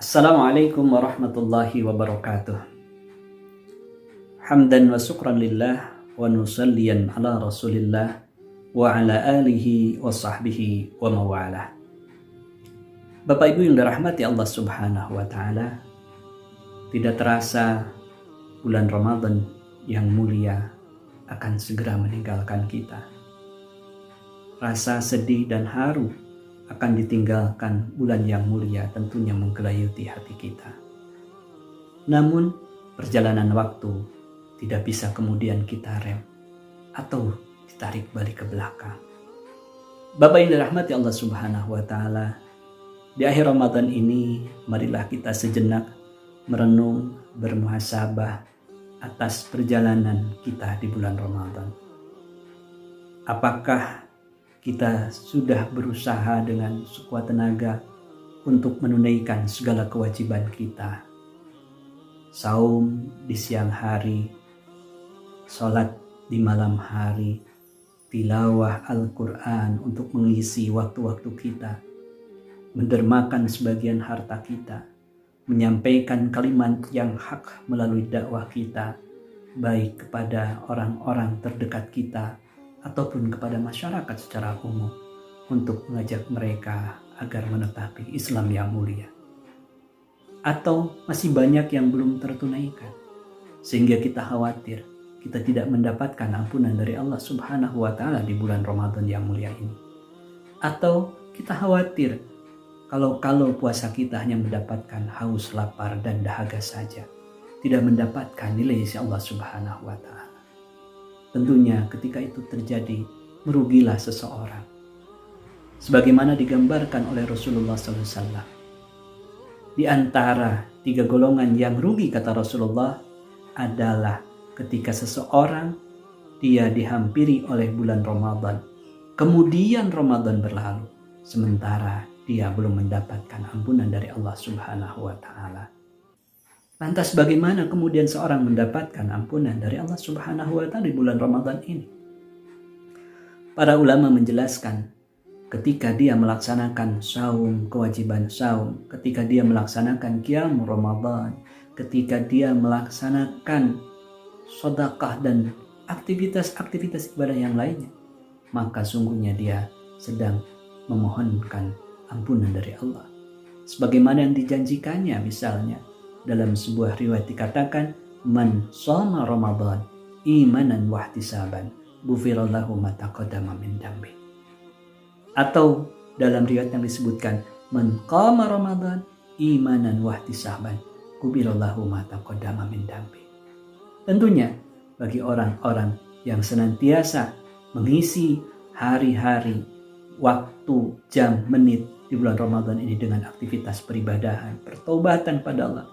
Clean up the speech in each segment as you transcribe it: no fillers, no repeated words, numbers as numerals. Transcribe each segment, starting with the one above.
Assalamualaikum warahmatullahi wabarakatuh. Hamdan wa syukran lillah wa nusalliyan ala rasulillah wa ala alihi wa sahbihi wa mawalah. Bapak Ibu yang dirahmati Allah Subhanahu wa Ta'ala, tidak terasa bulan Ramadan yang mulia akan segera meninggalkan kita. Rasa sedih dan haru akan ditinggalkan bulan yang mulia tentunya menggelayuti hati kita. Namun perjalanan waktu tidak bisa kemudian kita rem atau ditarik balik ke belakang. Bapak yang dirahmati Allah Subhanahu wa Ta'ala, di akhir Ramadan ini marilah kita sejenak merenung, bermuhasabah atas perjalanan kita di bulan Ramadan. Apakah kita sudah berusaha dengan sekuat tenaga untuk menunaikan segala kewajiban kita? Saum di siang hari, sholat di malam hari, tilawah Al-Quran untuk mengisi waktu-waktu kita, mendermakan sebagian harta kita, menyampaikan kalimat yang hak melalui dakwah kita, baik kepada orang-orang terdekat kita ataupun kepada masyarakat secara umum, untuk mengajak mereka agar menetapi Islam yang mulia. Atau masih banyak yang belum tertunaikan, sehingga kita khawatir kita tidak mendapatkan ampunan dari Allah Subhanahu wa Ta'ala di bulan Ramadan yang mulia ini. Atau kita khawatir kalau puasa kita hanya mendapatkan haus, lapar, dan dahaga saja, tidak mendapatkan nilai isi Allah Subhanahu wa Ta'ala. Tentunya ketika itu terjadi, merugilah seseorang. Sebagaimana digambarkan oleh Rasulullah SAW. Di antara 3 golongan yang rugi, kata Rasulullah, adalah ketika seseorang dia dihampiri oleh bulan Ramadan, kemudian Ramadan berlalu, sementara dia belum mendapatkan ampunan dari Allah Subhanahu wa Ta'ala. Lantas bagaimana kemudian seorang mendapatkan ampunan dari Allah Subhanahu wa Ta'ala di bulan Ramadan ini? Para ulama menjelaskan, ketika dia melaksanakan saum, kewajiban saum, ketika dia melaksanakan qiyam Ramadan, ketika dia melaksanakan sedekah dan aktivitas-aktivitas ibadah yang lainnya, maka sungguhnya dia sedang memohonkan ampunan dari Allah. Sebagaimana yang dijanjikannya, misalnya dalam sebuah riwayat dikatakan, man shoma Ramadan imanan wahtisaban ghufirallahu ma taqaddama min dambi. Atau dalam riwayat yang disebutkan, man qama Ramadan imanan wahtisaban ghufirallahu ma taqaddama min dambi. Tentunya bagi orang-orang yang senantiasa mengisi hari-hari, waktu, jam, menit di bulan Ramadan ini dengan aktivitas peribadahan, pertaubatan pada Allah,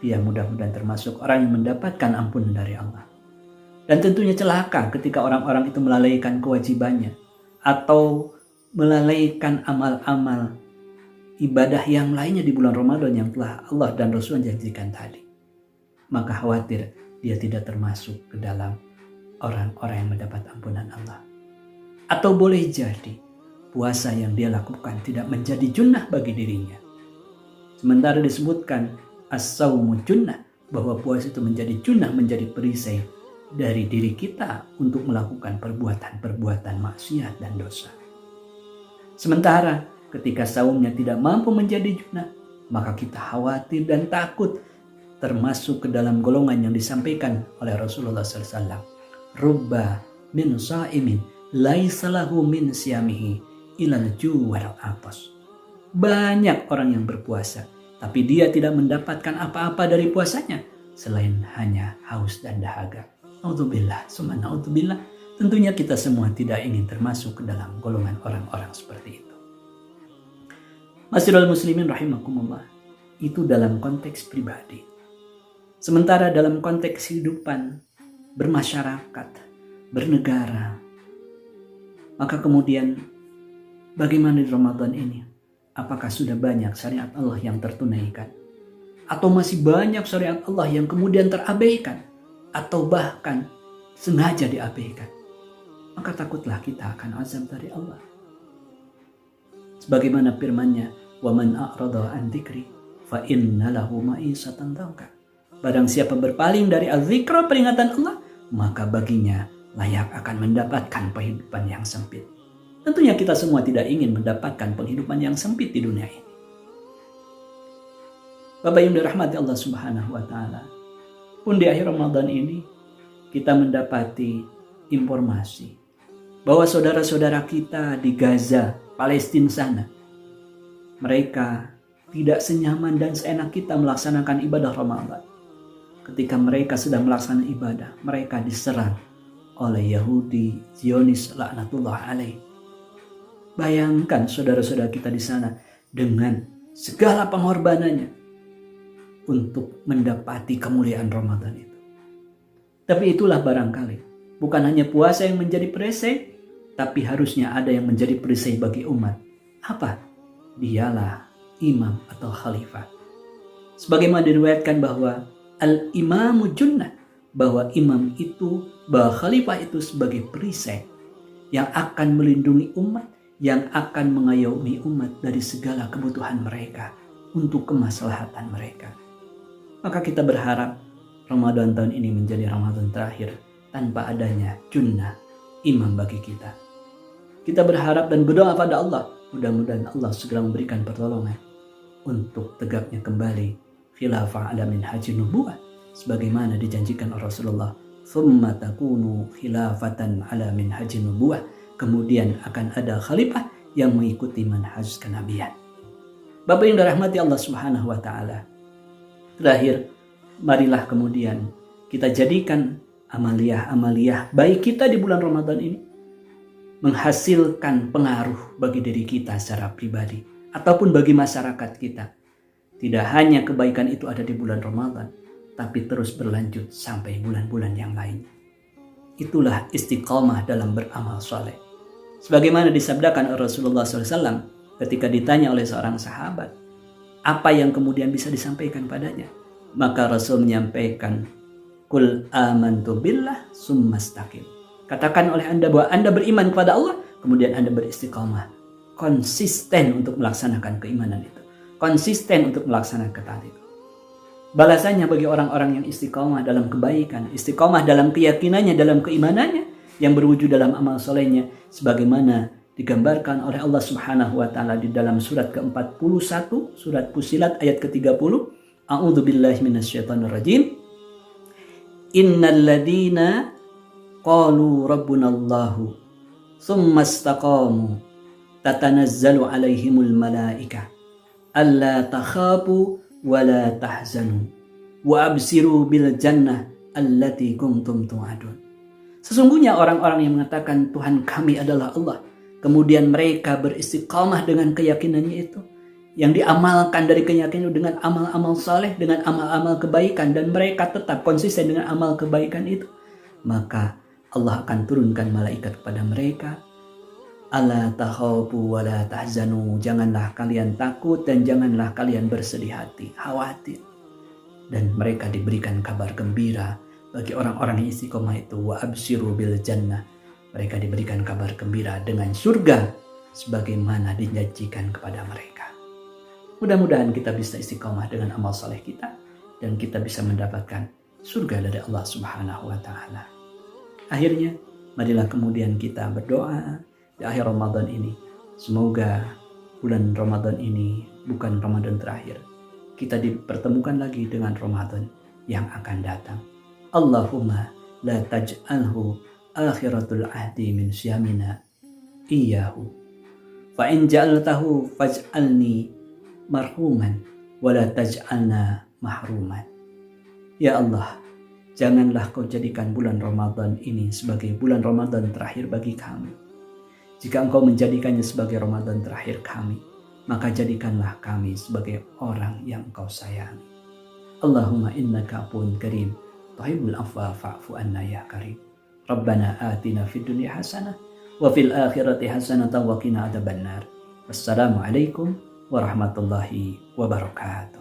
dia mudah-mudahan termasuk orang yang mendapatkan ampunan dari Allah. Dan tentunya celaka ketika orang-orang itu melalaikan kewajibannya atau melalaikan amal-amal ibadah yang lainnya di bulan Ramadan yang telah Allah dan Rasul janjikan tadi. Maka khawatir dia tidak termasuk ke dalam orang-orang yang mendapat ampunan Allah. Atau boleh jadi puasa yang dia lakukan tidak menjadi junnah bagi dirinya. Sementara disebutkan as-sawmu junnah, bahwa puasa itu menjadi junnah, menjadi perisai dari diri kita untuk melakukan perbuatan-perbuatan maksiat dan dosa. Sementara ketika saumnya tidak mampu menjadi junnah, maka kita khawatir dan takut termasuk ke dalam golongan yang disampaikan oleh Rasulullah SAW. Rubba min sa'imin laisa lahu min siyamihi ilal ju' wal atas. Banyak orang yang berpuasa, tapi dia tidak mendapatkan apa-apa dari puasanya selain hanya haus dan dahaga. Naudzubillah, summa naudzubillah. Tentunya kita semua tidak ingin termasuk ke dalam golongan orang-orang seperti itu. Masyiral muslimin rahimakumullah. Itu dalam konteks pribadi. Sementara dalam konteks kehidupan, bermasyarakat, bernegara, maka kemudian bagaimana di Ramadan ini? Apakah sudah banyak syariat Allah yang tertunaikan? Atau masih banyak syariat Allah yang kemudian terabaikan? Atau bahkan sengaja diabaikan? Maka takutlah kita akan azab dari Allah. Sebagaimana firman-Nya, "Wa man a'rada an dzikri fa inna lahu ma'isatan dhanka. Barang siapa berpaling dari az-zikra, peringatan Allah, maka baginya layak akan mendapatkan penghidupan yang sempit. Tentunya kita semua tidak ingin mendapatkan penghidupan yang sempit di dunia ini. Bapak yang dirahmati Allah Subhanahu wa taala, pun di akhir Ramadan ini kita mendapati informasi bahwa saudara-saudara kita di Gaza, Palestina sana, mereka tidak senyaman dan seenak kita melaksanakan ibadah Ramadan. Ketika mereka sedang melaksanakan ibadah, mereka diserang oleh Yahudi Zionis laknatullah alaih. Bayangkan saudara-saudara kita di sana dengan segala pengorbanannya untuk mendapati kemuliaan Ramadan itu. Tapi itulah barangkali bukan hanya puasa yang menjadi perisai, tapi harusnya ada yang menjadi perisai bagi umat. Apa? Dialah imam atau khalifah. Sebagaimana diriwayatkan bahwa al-imamu junnah, bahwa imam itu, bahwa khalifah itu sebagai perisai yang akan melindungi umat, yang akan mengayomi umat dari segala kebutuhan mereka untuk kemaslahatan mereka. Maka kita berharap Ramadan tahun ini menjadi Ramadan terakhir tanpa adanya junnah, imam bagi kita. Kita berharap dan berdoa pada Allah, mudah-mudahan Allah segera memberikan pertolongan untuk tegaknya kembali khilafah ala minhajin nubuwah sebagaimana dijanjikan oleh Rasulullah, thumma takunu khilafatan ala minhajin nubuwah, kemudian akan ada khalifah yang mengikuti manhaj kenabian. Bapak yang dirahmati Allah Subhanahu wa taala, terakhir marilah kemudian kita jadikan amaliyah-amaliyah baik kita di bulan Ramadan ini menghasilkan pengaruh bagi diri kita secara pribadi ataupun bagi masyarakat kita. Tidak hanya kebaikan itu ada di bulan Ramadan, tapi terus berlanjut sampai bulan-bulan yang lain. Itulah istiqamah dalam beramal soleh. Sebagaimana disabdakan oleh Rasulullah SAW ketika ditanya oleh seorang sahabat, apa yang kemudian bisa disampaikan padanya? Maka Rasul menyampaikan, Qul amantu billah summastaqim. Katakan oleh Anda bahwa Anda beriman kepada Allah, kemudian Anda beristiqamah. Konsisten untuk melaksanakan keimanan itu. Konsisten untuk melaksanakan ketaatan itu. Balasannya bagi orang-orang yang istiqamah dalam kebaikan, istiqamah dalam keyakinannya, dalam keimanannya, yang berwujud dalam amal solehnya, sebagaimana digambarkan oleh Allah Subhanahu wa taala di dalam surat ke-41, surat Fussilat ayat ke-30. A'udzu billahi minasyaitonir rajim. Innal ladzina qalu rabbunallahu tsumma istaqamu tatanazzalu alaihimul malaikah alla takhafu wa la tahzanu wa absiru bil jannah allati kuntum tu'adun. Sesungguhnya orang-orang yang mengatakan Tuhan kami adalah Allah, kemudian mereka beristiqamah dengan keyakinannya itu, yang diamalkan dari keyakinan dengan amal-amal saleh, dengan amal-amal kebaikan, dan mereka tetap konsisten dengan amal kebaikan itu, maka Allah akan turunkan malaikat kepada mereka. Alla takhafu wa la tahzanu, janganlah kalian takut dan janganlah kalian bersedih hati, khawatir. Dan mereka diberikan kabar gembira bagi orang-orang yang istiqomah itu, wa absiru bil jannah, mereka diberikan kabar gembira dengan surga sebagaimana dijanjikan kepada mereka. Mudah-mudahan kita bisa istiqomah dengan amal soleh kita dan kita bisa mendapatkan surga dari Allah Subhanahu wa taala. Akhirnya, marilah kemudian kita berdoa di akhir Ramadan ini. Semoga bulan Ramadan ini bukan Ramadan terakhir. Kita dipertemukan lagi dengan Ramadan yang akan datang. Allahumma la taj'alhu akhiratul ahdi min syamina iyyahu. Fa in ja'altahu faj'alni marhuman wa la taj'alna mahruman. Ya Allah, janganlah kau jadikan bulan Ramadan ini sebagai bulan Ramadan terakhir bagi kami. Jika engkau menjadikannya sebagai Ramadan terakhir kami, maka jadikanlah kami sebagai orang yang engkau sayangi. Allahumma innaka afuwun karim, tuhibbul afwa fa'fu anna ya karim. Rabbana atina fid dunya hasanah wa fil akhirati hasanah wa qina adzabannar. Wassalamualaikum warahmatullahi wabarakatuh.